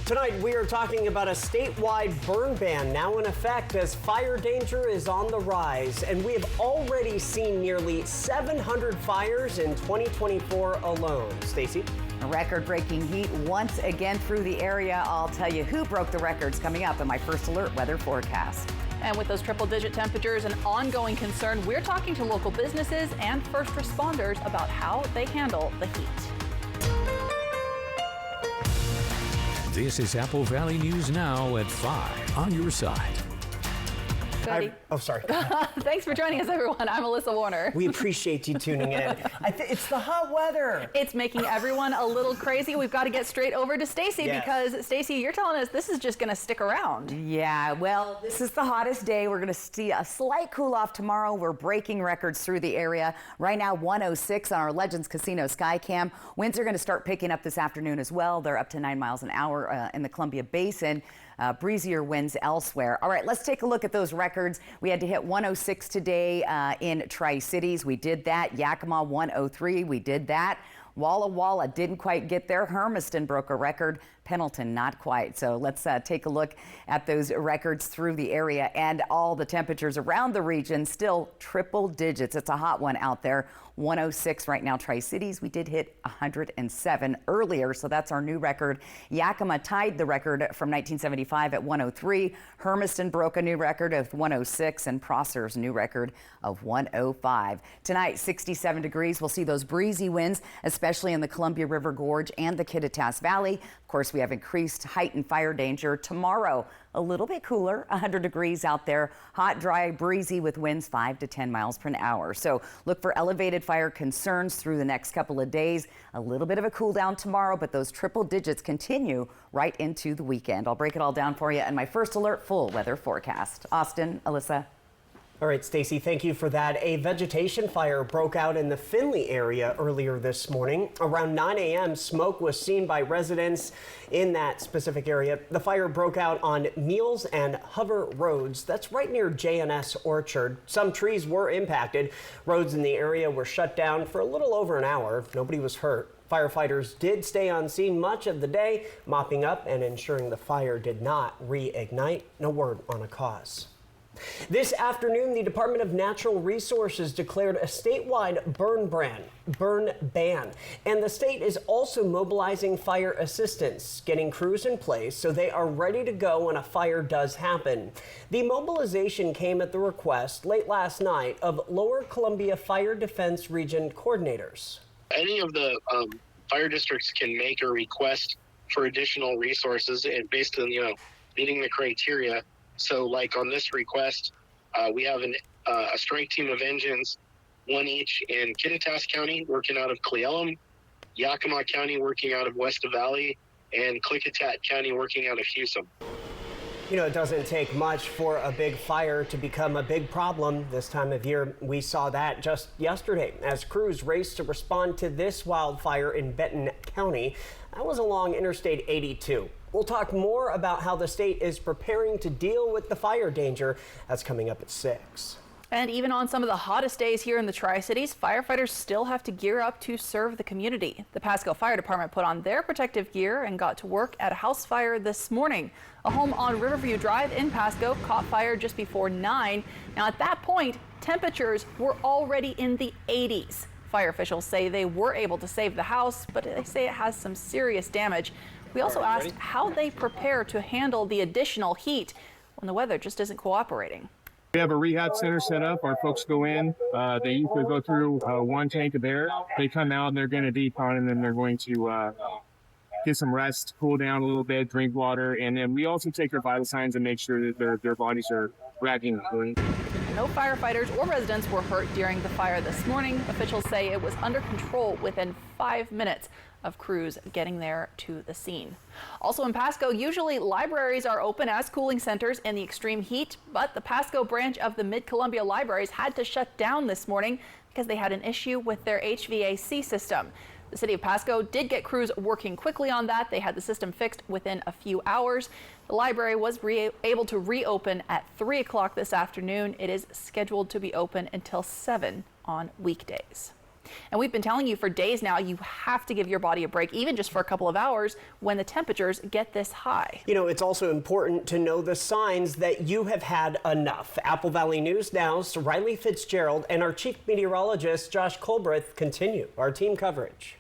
Tonight, we are talking about a statewide burn ban now in effect as fire danger is on the rise. And we have already seen nearly 700 fires in 2024 alone. Stacey? Record-breaking heat once again through the area. I'll tell you who broke the records coming up in my first alert weather forecast. And with those triple-digit temperatures an ongoing concern, we're talking to local businesses and first responders about how they handle the heat. This is Apple Valley News Now at 5 on your side. Sorry. Thanks for joining us, everyone. I'm Alyssa Warner. We appreciate you tuning in. It's the hot weather. It's making everyone a little crazy. We've got to get straight over to Stacey because, Stacey, you're telling us this is just going to stick around. Yeah, well, this is the hottest day. We're going to see a slight cool off tomorrow. We're breaking records through the area. Right now, 106 on our Legends Casino Skycam. Winds are going to start picking up this afternoon as well. They're up to 9 miles an hour in the Columbia Basin. Breezier winds elsewhere. All right, let's take a look at those records. We had to hit 106 today in Tri-Cities. We did that. Yakima 103. We did that. Walla Walla didn't quite get there. Hermiston broke a record. Pendleton not quite. So let's take a look at those records through the area and all the temperatures around the region. Still triple digits. It's a hot one out there. 106 right now. Tri-Cities, we did hit 107 earlier, so that's our new record. Yakima tied the record from 1975 at 103. Hermiston broke a new record of 106, and Prosser's new record of 105. Tonight, 67 degrees. We'll see those breezy winds, especially in the Columbia River Gorge and the Kittitas Valley. Of course, we have increased heightened fire danger tomorrow. A little bit cooler, 100 degrees out there. Hot, dry, breezy with winds 5 to 10 miles per hour. So look for elevated fire concerns through the next couple of days. A little bit of a cool down tomorrow, but those triple digits continue right into the weekend. I'll break it all down for you in my first alert full weather forecast. Austin, Alyssa. All right, Stacey, thank you for that. A vegetation fire broke out in the Findlay area earlier this morning. Around 9 a.m., smoke was seen by residents in that specific area. The fire broke out on Meals and Hover Roads. That's right near J&S Orchard. Some trees were impacted. Roads in the area were shut down for a little over an hour. Nobody was hurt. Firefighters did stay on scene much of the day, mopping up and ensuring the fire did not reignite. No word on a cause. This afternoon, the Department of Natural Resources declared a statewide burn ban, and the state is also mobilizing fire assistance, getting crews in place so they are ready to go when a fire does happen. The mobilization came at the request late last night of Lower Columbia Fire Defense Region coordinators. Any of the fire districts can make a request for additional resources and based on, meeting the criteria. So like on this request, we have a strength team of engines, one each in Kittitas County working out of Cle-Elum, Yakima County working out of West Valley, and Klickitat County working out of Hewsum. It doesn't take much for a big fire to become a big problem this time of year. We saw that just yesterday as crews raced to respond to this wildfire in Benton County. That was along Interstate 82. We'll talk more about how the state is preparing to deal with the fire danger. That's coming up at 6. And even on some of the hottest days here in the Tri-Cities, firefighters still have to gear up to serve the community. The Pasco Fire Department put on their protective gear and got to work at a house fire this morning. A home on Riverview Drive in Pasco caught fire just before 9. Now at that point, temperatures were already in the 80s. Fire officials say they were able to save the house, but they say it has some serious damage. We also asked how they prepare to handle the additional heat when the weather just isn't cooperating. We have a rehab center set up. Our folks go in. They usually go through one tank of air. They come out and they're going to decon, and then they're going to get some rest, cool down a little bit, drink water, and then we also take their vital signs and make sure that their bodies are reacting clean. No firefighters or residents were hurt during the fire this morning. Officials say it was under control within 5 minutes of crews getting there to the scene. Also in Pasco, usually libraries are open as cooling centers in the extreme heat, but the Pasco branch of the Mid-Columbia Libraries had to shut down this morning because they had an issue with their HVAC system. The city of Pasco did get crews working quickly on that. They had the system fixed within a few hours. The library was able to reopen at 3 o'clock this afternoon. It is scheduled to be open until 7 on weekdays. And we've been telling you for days now, you have to give your body a break, even just for a couple of hours when the temperatures get this high. You know, it's also important to know the signs that you have had enough. Apple Valley News Now's Riley Fitzgerald and our chief meteorologist, Josh Colbreth, continue our team coverage.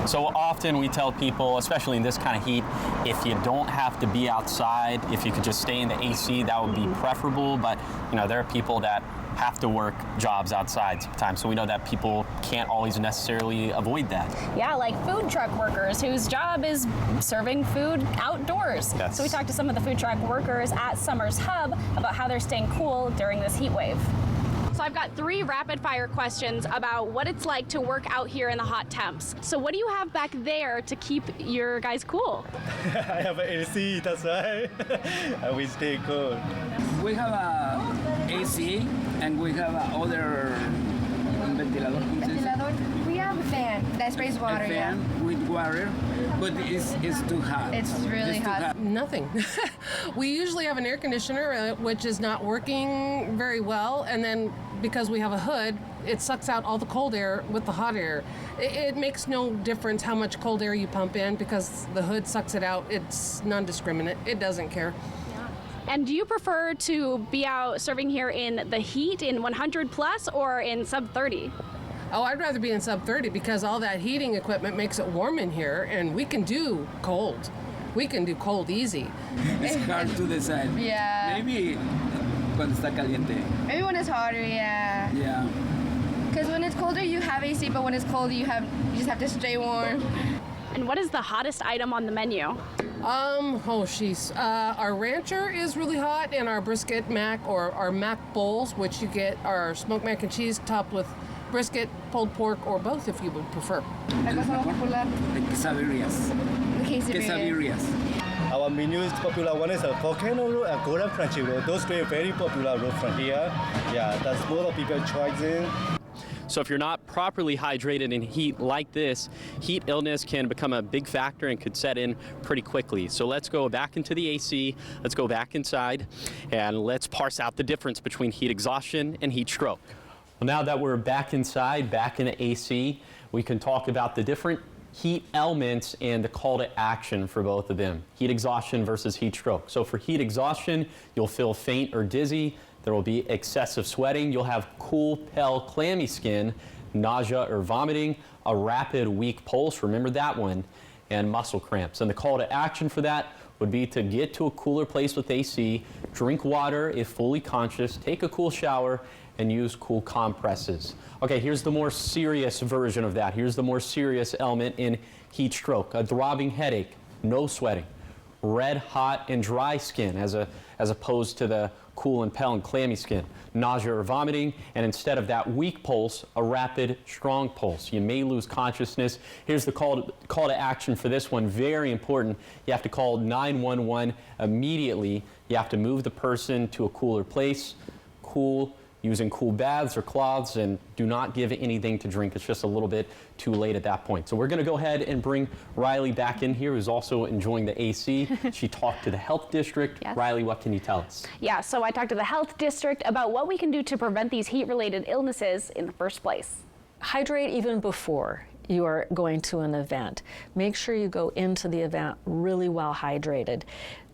So often we tell people, especially in this kind of heat, if you don't have to be outside, if you could just stay in the AC, that would be preferable. But, you know, there are people that have to work jobs outside sometimes. So we know that people can't always necessarily avoid that. Yeah, like food truck workers whose job is serving food outdoors. Yes. So we talked to some of the food truck workers at Summers Hub about how they're staying cool during this heat wave. So I've got 3 rapid fire questions about what it's like to work out here in the hot temps. So what do you have back there to keep your guys cool? I have an AC, that's why. And we stay cool. We have a AC and we have other ventilador. We have a fan that sprays water. A fan with water, but it's too hot. It's really hot. Nothing. We usually have an air conditioner, which is not working very well, and then because we have a hood, it sucks out all the cold air with the hot air. It makes no difference how much cold air you pump in because the hood sucks it out. It's non-discriminate. It doesn't care. And do you prefer to be out serving here in the heat in 100 plus or in sub 30? Oh, I'd rather be in sub 30 because all that heating equipment makes it warm in here, and we can do cold. We can do cold easy. It's hard to decide. Yeah. Maybe cuando está caliente. Maybe when it's hotter, yeah. Yeah. Because when it's colder, you have AC, but when it's cold, you just have to stay warm. And what is the hottest item on the menu? Our rancher is really hot, and our brisket mac or our mac bowls, which you get our smoked mac and cheese topped with brisket, pulled pork, or both if you would prefer. The quesadillas. Quesadillas. Our menu is popular one is a volcano roll and golden crunchy roll. Those two are very popular roll from here. Yeah, that's more of people choosing. So if you're not properly hydrated in heat like this, heat illness can become a big factor and could set in pretty quickly. So let's go back into the AC, let's go back inside, and let's parse out the difference between heat exhaustion and heat stroke. Well, now that we're back inside, back in the AC, we can talk about the different heat elements and the call to action for both of them. Heat exhaustion versus heat stroke. So for heat exhaustion, you'll feel faint or dizzy. There will be excessive sweating. You'll have cool, pale, clammy skin, nausea or vomiting, a rapid, weak pulse, remember that one, and muscle cramps. And the call to action for that would be to get to a cooler place with AC, drink water if fully conscious, take a cool shower, and use cool compresses. Okay, here's the more serious version of that. Here's the more serious element in heat stroke. A throbbing headache, no sweating, red, hot, and dry skin as opposed to the cool and pale and clammy skin, nausea or vomiting, and instead of that weak pulse, a rapid, strong pulse. You may lose consciousness. Here's the call to action for this one, very important. You have to call 911 immediately. You have to move the person to a cooler place, cool, using cool baths or cloths, and do not give anything to drink. It's just a little bit too late at that point. So we're going to go ahead and bring Riley back in here, who's also enjoying the AC. She talked to the health district. Yes. Riley, what can you tell us? Yeah, so I talked to the health district about what we can do to prevent these heat-related illnesses in the first place. Hydrate even before you are going to an event. Make sure you go into the event really well hydrated.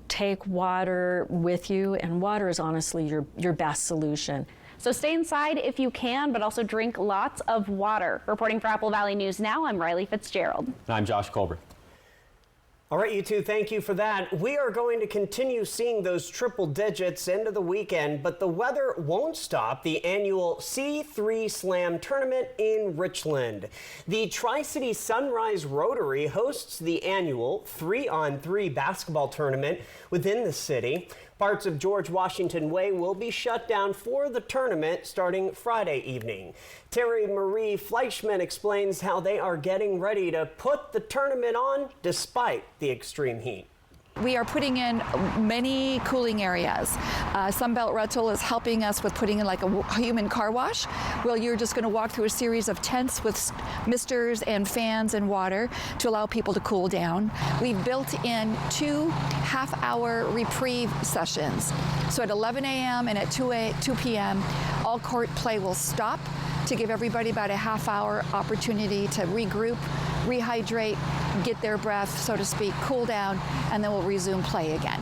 Take water with you, and water is honestly your best solution. So stay inside if you can, but also drink lots of water. Reporting for Apple Valley News Now, I'm Riley Fitzgerald. And I'm Josh Colbreth. All right, you two, thank you for that. We are going to continue seeing those triple digits into the weekend, but the weather won't stop the annual C3 Slam tournament in Richland. The Tri-City Sunrise Rotary hosts the annual 3-on-3 basketball tournament within the city. Parts of George Washington Way will be shut down for the tournament starting Friday evening. Terry Marie Fleischman explains how they are getting ready to put the tournament on despite the extreme heat. We are putting in many cooling areas. Sunbelt Rental is helping us with putting in like a human car wash. Well, you're just going to walk through a series of tents with misters and fans and water to allow people to cool down. We've built in 2 half-hour reprieve sessions. So at 11 a.m. and at 2 p.m., all court play will stop to give everybody about a half-hour opportunity to regroup, rehydrate, get their breath, so to speak, cool down, and then we'll resume play again.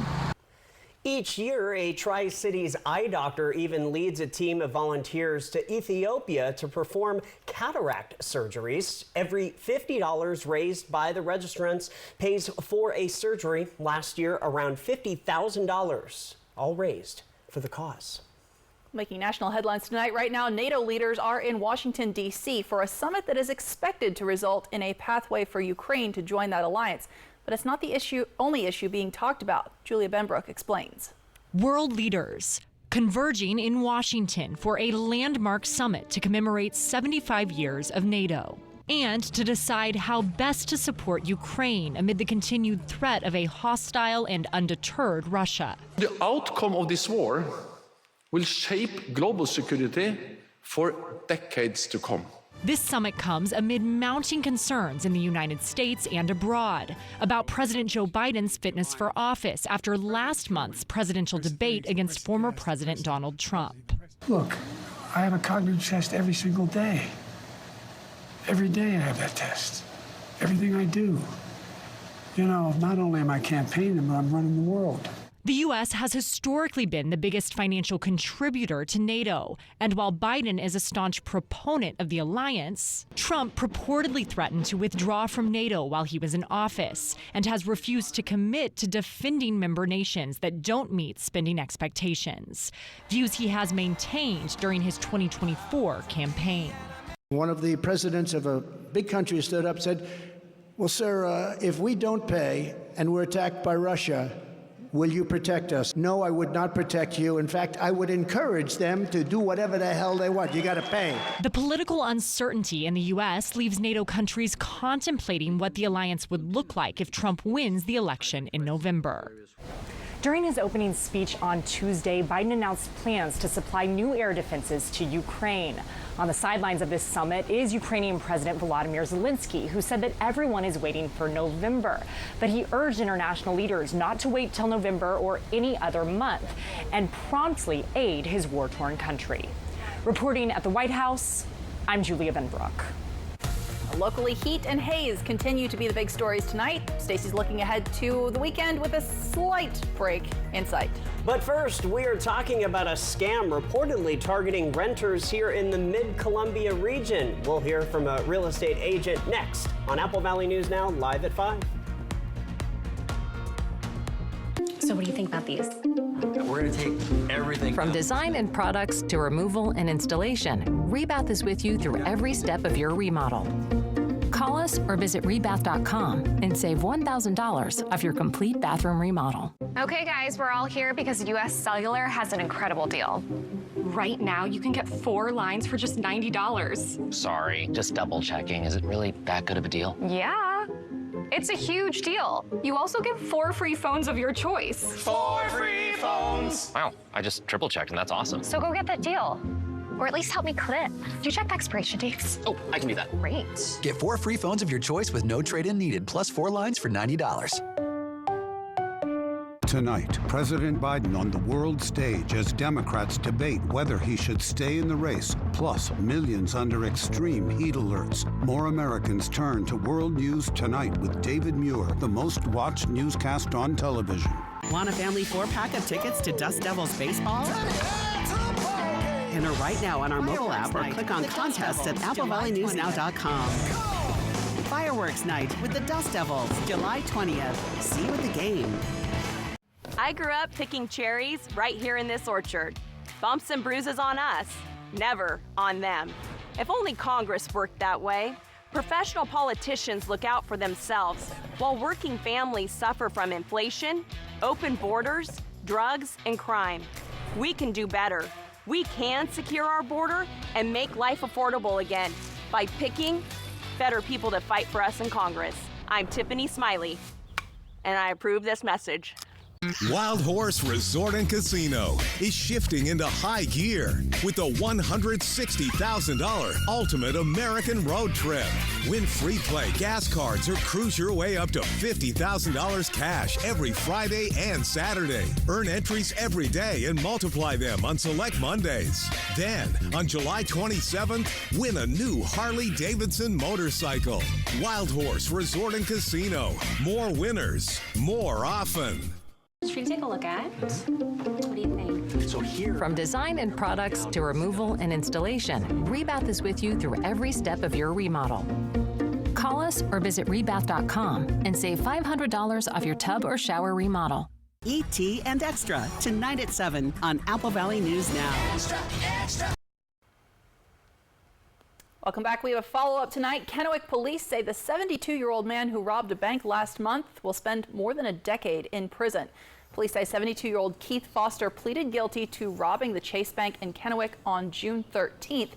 Each year, a Tri-Cities eye doctor even leads a team of volunteers to Ethiopia to perform cataract surgeries. Every $50 raised by the registrants pays for a surgery. Last year, around $50,000, all raised for the cause. Making national headlines tonight. Right now, NATO leaders are in Washington, D.C. for a summit that is expected to result in a pathway for Ukraine to join that alliance. But it's not the only issue being talked about. Julia Benbrook explains. World leaders converging in Washington for a landmark summit to commemorate 75 years of NATO and to decide how best to support Ukraine amid the continued threat of a hostile and undeterred Russia. The outcome of this war will shape global security for decades to come. This summit comes amid mounting concerns in the United States and abroad about President Joe Biden's fitness for office after last month's presidential debate against former President Donald Trump. Look, I have a cognitive test every single day. Every day I have that test. Everything I do. You know, not only am I campaigning, but I'm running the world. The U.S. has historically been the biggest financial contributor to NATO, and while Biden is a staunch proponent of the alliance, Trump purportedly threatened to withdraw from NATO while he was in office and has refused to commit to defending member nations that don't meet spending expectations, views he has maintained during his 2024 campaign. One of the presidents of a big country stood up and said, well, sir, if we don't pay and we're attacked by Russia, will you protect us? No, I would not protect you. In fact, I would encourage them to do whatever the hell they want. You got to pay. The political uncertainty in the U.S. leaves NATO countries contemplating what the alliance would look like if Trump wins the election in November. During his opening speech on Tuesday, Biden announced plans to supply new air defenses to Ukraine. On the sidelines of this summit is Ukrainian President Volodymyr Zelensky, who said that everyone is waiting for November. But he urged international leaders not to wait till November or any other month and promptly aid his war-torn country. Reporting at the White House, I'm Julia Benbrook. Locally, heat and haze continue to be the big stories tonight. Stacey's looking ahead to the weekend with a slight break in sight. But first, we are talking about a scam reportedly targeting renters here in the Mid-Columbia region. We'll hear from a real estate agent next on Apple Valley News Now, live at 5. So what do you think about these? We're going to take everything. From design and products to removal and installation, Rebath is with you through every step of your remodel. Call us or visit rebath.com and save $1,000 off your complete bathroom remodel. Okay, guys, we're all here because US Cellular has an incredible deal. Right now, you can get 4 lines for just $90. Sorry, just double checking. Is it really that good of a deal? Yeah. It's a huge deal. You also get 4 free phones of your choice. 4 free phones! Wow, I just triple checked and that's awesome. So go get that deal. Or at least help me clip. Do you check the expiration dates? Oh, I can do that. Great. Get 4 free phones of your choice with no trade-in needed, plus 4 lines for $90. Tonight, President Biden on the world stage as Democrats debate whether he should stay in the race, plus millions under extreme heat alerts. More Americans turn to World News Tonight with David Muir, the most watched newscast on television. Want a family 4-pack of tickets to Dust Devils baseball? Enter right now on our mobile app or click on contests at applevalleynewsnow.com. Fireworks night with the Dust Devils, July 20th. See you at the game. I grew up picking cherries right here in this orchard. Bumps and bruises on us, never on them. If only Congress worked that way. Professional politicians look out for themselves, while working families suffer from inflation, open borders, drugs, and crime. We can do better. We can secure our border and make life affordable again by picking better people to fight for us in Congress. I'm Tiffany Smiley, and I approve this message. Wild Horse Resort and Casino is shifting into high gear with the $160,000 Ultimate American Road Trip. Win free play gas cards or cruise your way up to $50,000 cash every Friday and Saturday. Earn entries every day and multiply them on select Mondays. Then, on July 27th, win a new Harley-Davidson motorcycle. Wild Horse Resort and Casino. More winners, more often. Should we take a look at? What do you think? So here, From design and products to removal and installation, Rebath is with you through every step of your remodel. Call us or visit rebath.com and save $500 off your tub or shower remodel. E.T. and Extra, tonight at 7 on Apple Valley News Now. Welcome back. We have a follow-up tonight. Kennewick police say the 72-year-old man who robbed a bank last month will spend more than a decade in prison. Police say 72-year-old Keith Foster pleaded guilty to robbing the Chase Bank in Kennewick on June 13th.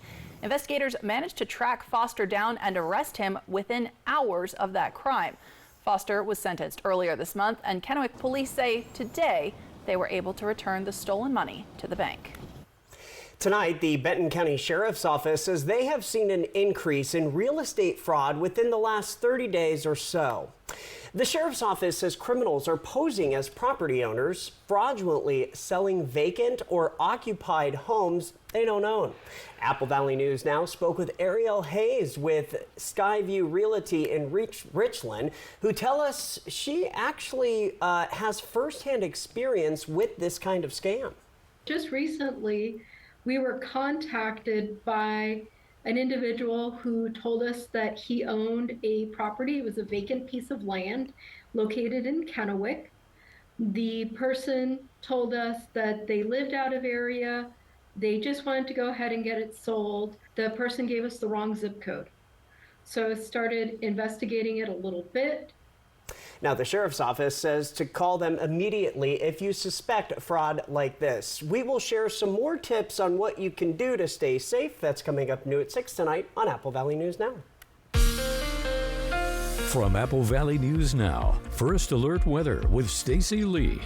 Investigators managed to track Foster down and arrest him within hours of that crime. Foster was sentenced earlier this month, and Kennewick police say today they were able to return the stolen money to the bank. Tonight, the Benton County Sheriff's Office says they have seen an increase in real estate fraud within the last 30 days or so. The Sheriff's Office says criminals are posing as property owners, fraudulently selling vacant or occupied homes they don't own. Apple Valley News Now spoke with Ariel Hayes with Skyview Realty in Richland, who tell us she actually has firsthand experience with this kind of scam. Just recently, we were contacted by an individual who told us that he owned a property. It was a vacant piece of land located in Kennewick. The person told us that they lived out of area. They just wanted to go ahead and get it sold. The person gave us the wrong zip code. So I started investigating it a little bit. Now, the Sheriff's Office says to call them immediately if you suspect fraud like this. We will share some more tips on what you can do to stay safe. That's coming up new at 6 tonight on Apple Valley News Now. From Apple Valley News Now, First Alert Weather with Stacy Lee.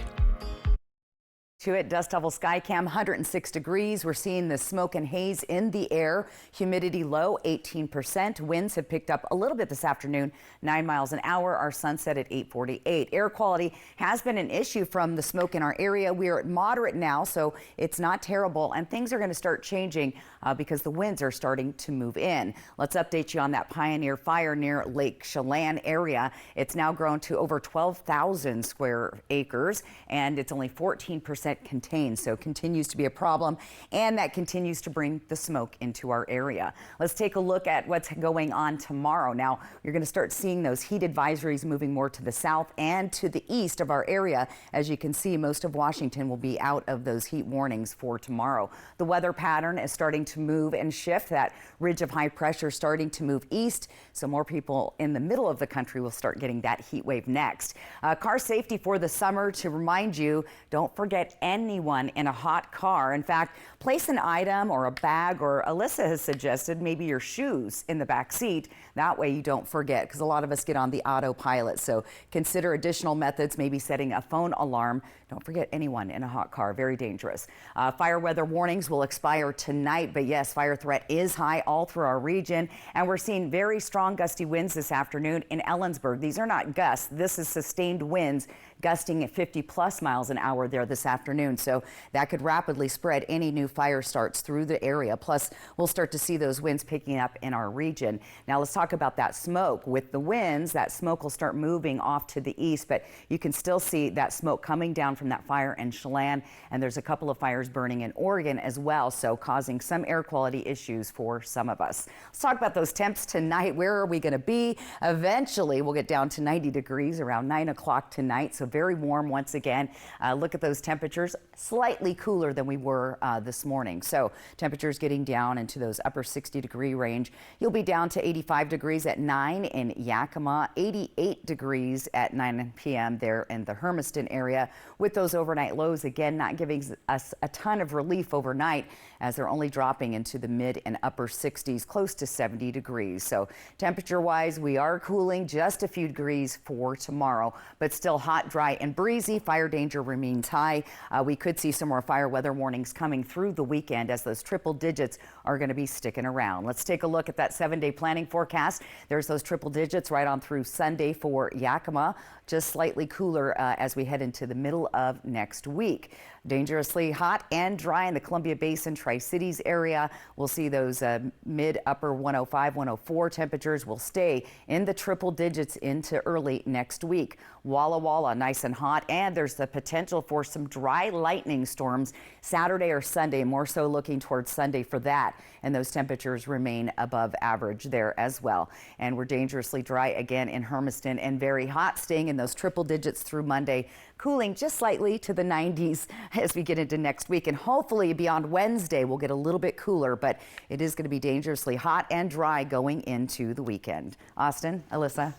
At Dust Level Skycam, 106 degrees. We're seeing the smoke and haze in the air. Humidity low, 18%. Winds have picked up a little bit this afternoon, 9 miles an hour. Our sunset at 8:48. Air quality has been an issue from the smoke in our area. We are at moderate now, so it's not terrible. And things are going to start changing because the winds are starting to move in. Let's update you on that Pioneer fire near Lake Chelan area. It's now grown to over 12,000 square acres, and it's only 14% contained, so continues to be a problem, and that continues to bring the smoke into our area. Let's take a look at what's going on tomorrow. Now, you're going to start seeing those heat advisories moving more to the south and to the east of our area. As you can see, most of Washington will be out of those heat warnings for tomorrow. The weather pattern is starting to move and shift. That ridge of high pressure starting to move east, so more people in the middle of the country will start getting that heat wave next. Car safety for the summer, to remind you, don't forget anyone in a hot car. In fact, place an item or a bag, or Alyssa has suggested maybe your shoes in the back seat. That way you don't forget, because a lot of us get on the autopilot. So consider additional methods, maybe setting a phone alarm. Don't forget anyone in a hot car, very dangerous. Fire weather warnings will expire tonight, but yes, fire threat is high all through our region. And we're seeing very strong gusty winds this afternoon in Ellensburg. These are not gusts, this is sustained winds gusting at 50+ miles an hour there this afternoon. So that could rapidly spread any new fire starts through the area. Plus, we'll start to see those winds picking up in our region. Now let's talk about that smoke. With the winds, that smoke will start moving off to the east, but you can still see that smoke coming down from that fire in Chelan, and there's a couple of fires burning in Oregon as well, so causing some air quality issues for some of us. Let's talk about those temps tonight. Where are we going to be? Eventually, we'll get down to 90 degrees around 9 o'clock tonight, so very warm once again. Look at those temperatures, slightly cooler than we were this morning. So temperatures getting down into those upper 60-degree range. You'll be down to 85 degrees at 9 in Yakima, 88 degrees at 9 p.m. there in the Hermiston area, with those overnight lows again not giving us a ton of relief overnight, as they're only dropping into the mid and upper 60s, close to 70 degrees. So temperature-wise, we are cooling just a few degrees for tomorrow, but still hot, dry dry and breezy. Fire danger remains high. We could see some more fire weather warnings coming through the weekend as those triple digits are going to be sticking around. Let's take a look at that 7-day planning forecast. There's those triple digits right on through Sunday for Yakima. Just slightly cooler as we head into the middle of next week. Dangerously hot and dry in the Columbia Basin, Tri-Cities area. We'll see those mid-upper 105, 104 temperatures will stay in the triple digits into early next week. Walla Walla, nice and hot, and there's the potential for some dry lightning storms Saturday or Sunday, more so looking towards Sunday for that. And those temperatures remain above average there as well. And we're dangerously dry again in Hermiston and very hot, staying in those triple digits through Monday, cooling just slightly to the 90s as we get into next week. And hopefully beyond Wednesday, we'll get a little bit cooler, but it is going to be dangerously hot and dry going into the weekend. Austin, Alyssa.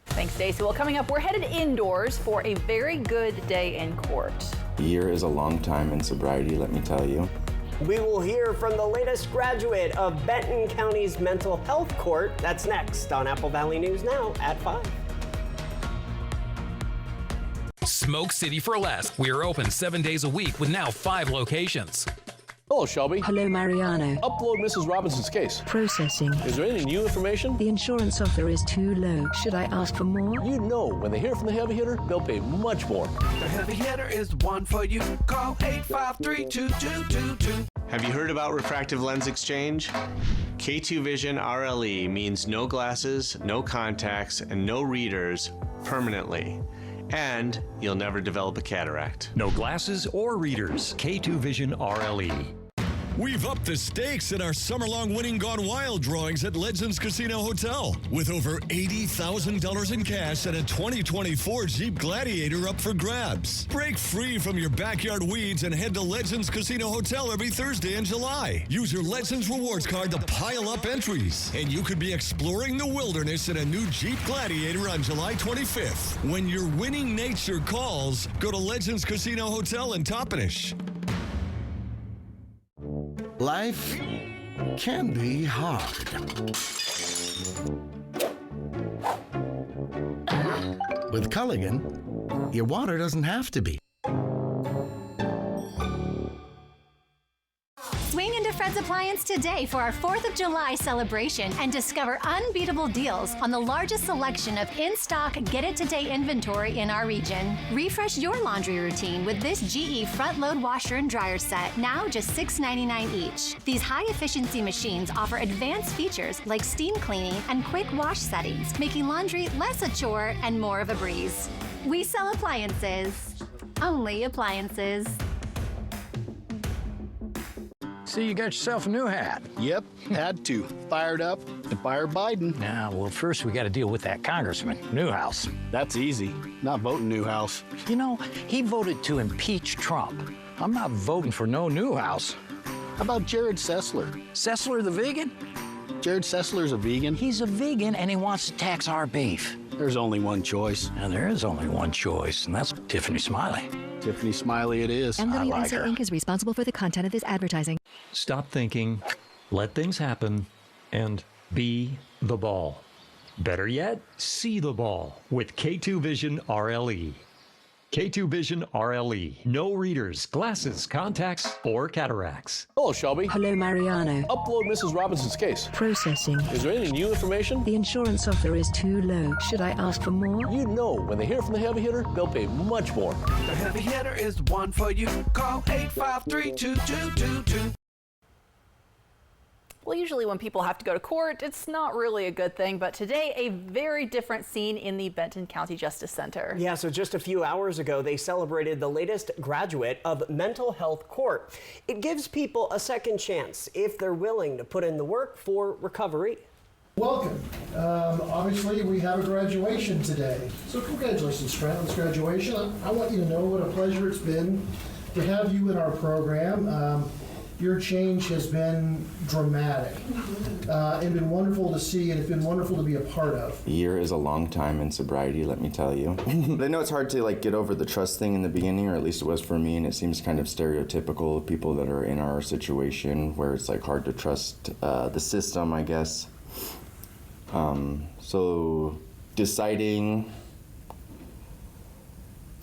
Thanks, Stacey. Well, coming up, we're headed indoors for a very good day in court. A year is a long time in sobriety, let me tell you. We will hear from the latest graduate of Benton County's mental health court. That's next on Apple Valley News Now at 5. Smoke City for Less. We are open 7 days a week with now 5 locations. Hello, Shelby. Hello, Mariano. Upload Mrs. Robinson's case. Processing. Is there any new information? The insurance offer is too low. Should I ask for more? You know, when they hear from the heavy hitter, they'll pay much more. The heavy hitter is the one for you. Call 853-2222. Have you heard about refractive lens exchange? K2 Vision RLE means no glasses, no contacts, and no readers permanently. And you'll never develop a cataract. No glasses or readers. K2 Vision RLE. We've upped the stakes in our summer-long Winning Gone Wild drawings at Legends Casino Hotel with over $80,000 in cash and a 2024 Jeep Gladiator up for grabs. Break free from your backyard weeds and head to Legends Casino Hotel every Thursday in July. Use your Legends Rewards card to pile up entries, and you could be exploring the wilderness in a new Jeep Gladiator on July 25th. When your winning nature calls, go to Legends Casino Hotel in Toppenish. Life can be hard. With Culligan, your water doesn't have to be. Swing into Fred's Appliance today for our 4th of July celebration and discover unbeatable deals on the largest selection of in-stock get-it-today inventory in our region. Refresh your laundry routine with this GE front-load washer and dryer set, now just $6.99 each. These high-efficiency machines offer advanced features like steam cleaning and quick wash settings, making laundry less a chore and more of a breeze. We sell appliances. Only appliances. So you got yourself a new hat. Yep, had to. Fired up to fire Biden. Now, well, first we got to deal with that congressman, Newhouse. That's easy. Not voting Newhouse. You know, he voted to impeach Trump. I'm not voting for no Newhouse. How about Jared Sessler? Sessler the vegan? Jared Sessler's a vegan. He's a vegan and he wants to tax our beef. There's only one choice. And there is only one choice, and that's Tiffany Smiley. Tiffany Smiley it is. I like her. Inc. is responsible for the content of this advertising. Stop thinking, let things happen, and be the ball. Better yet, see the ball with K2 Vision RLE. K2 Vision RLE. No readers, glasses, contacts, or cataracts. Hello, Shelby. Hello, Mariano. Upload Mrs. Robinson's case. Processing. Is there any new information? The insurance offer is too low. Should I ask for more? You know, when they hear from the heavy hitter, they'll pay much more. The heavy hitter is the one for you. Call 853-2222. Well, usually when people have to go to court, it's not really a good thing, but today a very different scene in the Benton County Justice Center. Yeah, so just a few hours ago, they celebrated the latest graduate of mental health court. It gives people a second chance if they're willing to put in the work for recovery. Welcome. Obviously, we have a graduation today. So congratulations, friend, on this graduation. I want you to know what a pleasure it's been to have you in our program. Your change has been dramatic and been wonderful to see, and it's been wonderful to be a part of. A year is a long time in sobriety, let me tell you. I know it's hard to get over the trust thing in the beginning, or at least it was for me, and it seems kind of stereotypical of people that are in our situation where it's hard to trust the system, I guess. So deciding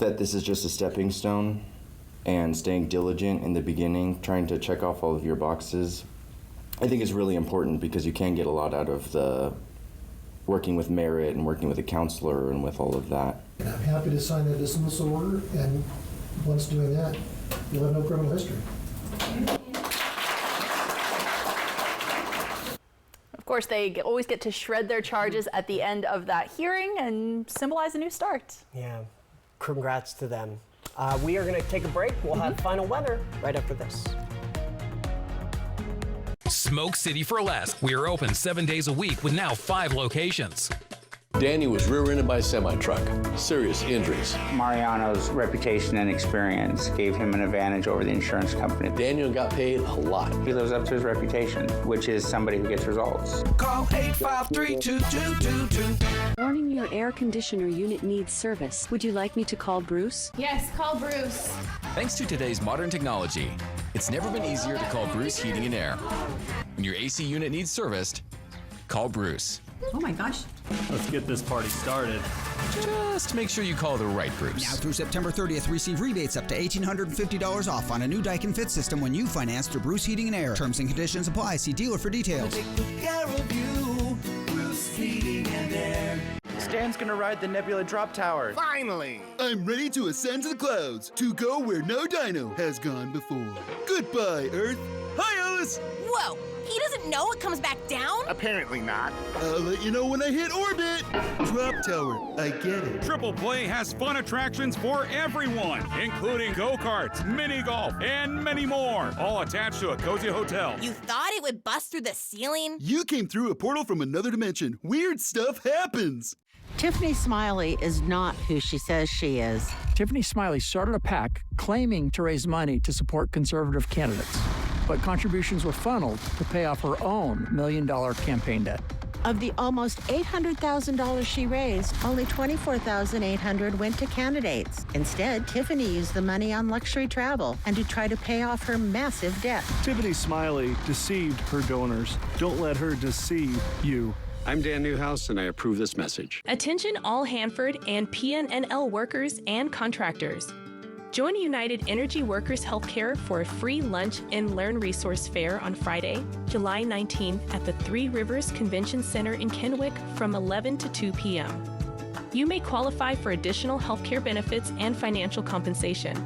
that this is just a stepping stone and staying diligent in the beginning, trying to check off all of your boxes, I think is really important because you can get a lot out of the working with merit and working with a counselor and with all of that. And I'm happy to sign that dismissal order, and once doing that, you'll have no criminal history. Of course, they always get to shred their charges at the end of that hearing and symbolize a new start. Yeah, congrats to them. We are going to take a break. We'll have final weather right after this. Smoke City for Less. We are open 7 days a week with now 5 locations. Danny was rear-ended by a semi-truck. Serious injuries. Mariano's reputation and experience gave him an advantage over the insurance company. Daniel got paid a lot. He lives up to his reputation, which is somebody who gets results. Call 853-2222. Warning, your air conditioner unit needs service. Would you like me to call Bruce? Yes, call Bruce. Thanks to today's modern technology, it's never been easier to call Bruce Heating and Air. When your AC unit needs serviced, call Bruce. Oh my gosh. Let's get this party started. Just make sure you call the right Bruce. Now through September 30th, receive rebates up to $1,850 off on a new Daikin Fit system when you finance through Bruce Heating and Air. Terms and conditions apply. See dealer for details. Take good care of you, Bruce Heating and Air. Stan's gonna ride the Nebula drop tower. Finally! I'm ready to ascend to the clouds, to go where no dino has gone before. Goodbye, Earth. Hi, Alice! Whoa, he doesn't know it comes back down? Apparently not. I'll let you know when I hit orbit. Drop tower, I get it. Triple Play has fun attractions for everyone, including go-karts, mini golf, and many more, all attached to a cozy hotel. You thought it would bust through the ceiling? You came through a portal from another dimension. Weird stuff happens. Tiffany Smiley is not who she says she is. Tiffany Smiley started a PAC claiming to raise money to support conservative candidates, but contributions were funneled to pay off her own $1 million campaign debt. Of the almost $800,000 she raised, only $24,800 went to candidates. Instead, Tiffany used the money on luxury travel and to try to pay off her massive debt. Tiffany Smiley deceived her donors. Don't let her deceive you. I'm Dan Newhouse, and I approve this message. Attention all Hanford and PNNL workers and contractors. Join United Energy Workers Healthcare for a free lunch and learn resource fair on Friday, July 19th at the Three Rivers Convention Center in Kennewick from 11 to 2 p.m. You may qualify for additional healthcare benefits and financial compensation.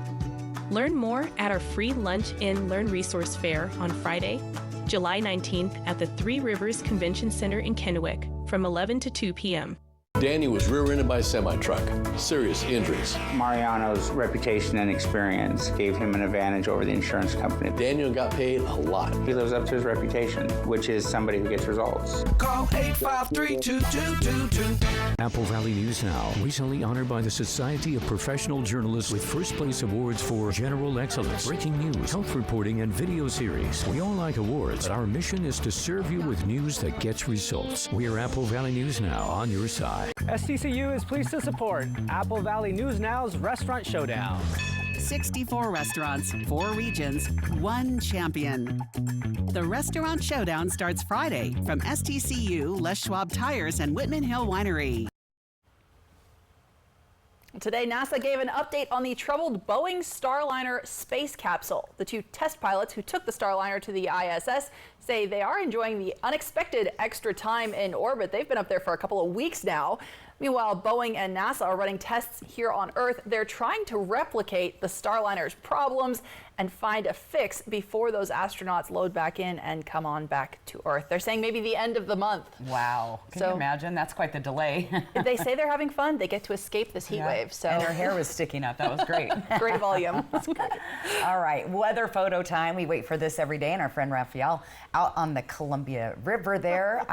Learn more at our free lunch and learn resource fair on Friday, July 19th at the Three Rivers Convention Center in Kennewick from 11 to 2 p.m. Danny was rear-ended by a semi-truck. Serious injuries. Mariano's reputation and experience gave him an advantage over the insurance company. Daniel got paid a lot. He lives up to his reputation, which is somebody who gets results. Call 853-2222. Apple Valley News Now, recently honored by the Society of Professional Journalists with first place awards for general excellence, breaking news, health reporting, and video series. We all like awards, but our mission is to serve you with news that gets results. We are Apple Valley News Now, on your side. STCU is pleased to support Apple Valley News Now's Restaurant Showdown. 64 restaurants, 4 regions, 1 champion. The Restaurant Showdown starts Friday from STCU, Les Schwab Tires, and Whitman Hill Winery. Today, NASA gave an update on the troubled Boeing Starliner space capsule. The 2 test pilots who took the Starliner to the ISS say they are enjoying the unexpected extra time in orbit. They've been up there for a couple of weeks now. Meanwhile, Boeing and NASA are running tests here on Earth. They're trying to replicate the Starliner's problems and find a fix before those astronauts load back in and come on back to Earth. They're saying maybe the end of the month. Wow. Can you imagine? That's quite the delay. They say they're having fun. They get to escape this heat wave. So. And their hair was sticking up. That was great. Great volume. All right. Weather photo time. We wait for this every day. And our friend Raphael out on the Columbia River there.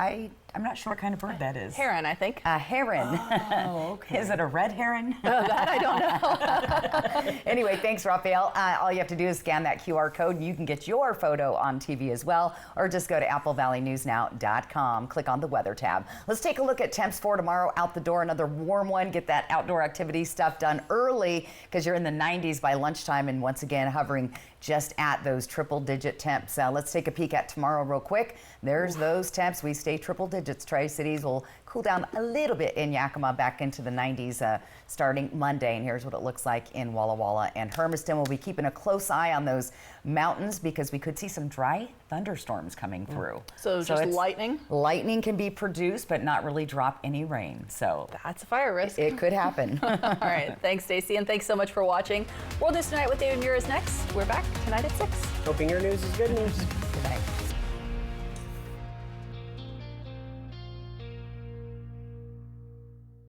I'm not sure what kind of bird that is. Heron, I think. A heron. Oh, okay. Is it a red heron? That I don't know. Anyway, thanks, Raphael. All you have to do is scan that QR code and you can get your photo on TV as well, or just go to applevalleyNewsNow.com. Click on the weather tab. Let's take a look at temps for tomorrow. Out the door, another warm one. Get that outdoor activity stuff done early because you're in the 90s by lunchtime and once again hovering just at those triple-digit temps. Let's take a peek at tomorrow real quick. There's those temps. We stay triple digits. Tri-Cities will cool down a little bit in Yakima, back into the 90s starting Monday. And here's what it looks like in Walla Walla and Hermiston. We'll be keeping a close eye on those mountains because we could see some dry thunderstorms coming through. So just lightning? Lightning can be produced, but not really drop any rain. So that's a fire risk. It could happen. All right. Thanks, Stacey, and thanks so much for watching. World News Tonight with David Muir is next. We're back tonight at 6. Hoping your news is good news.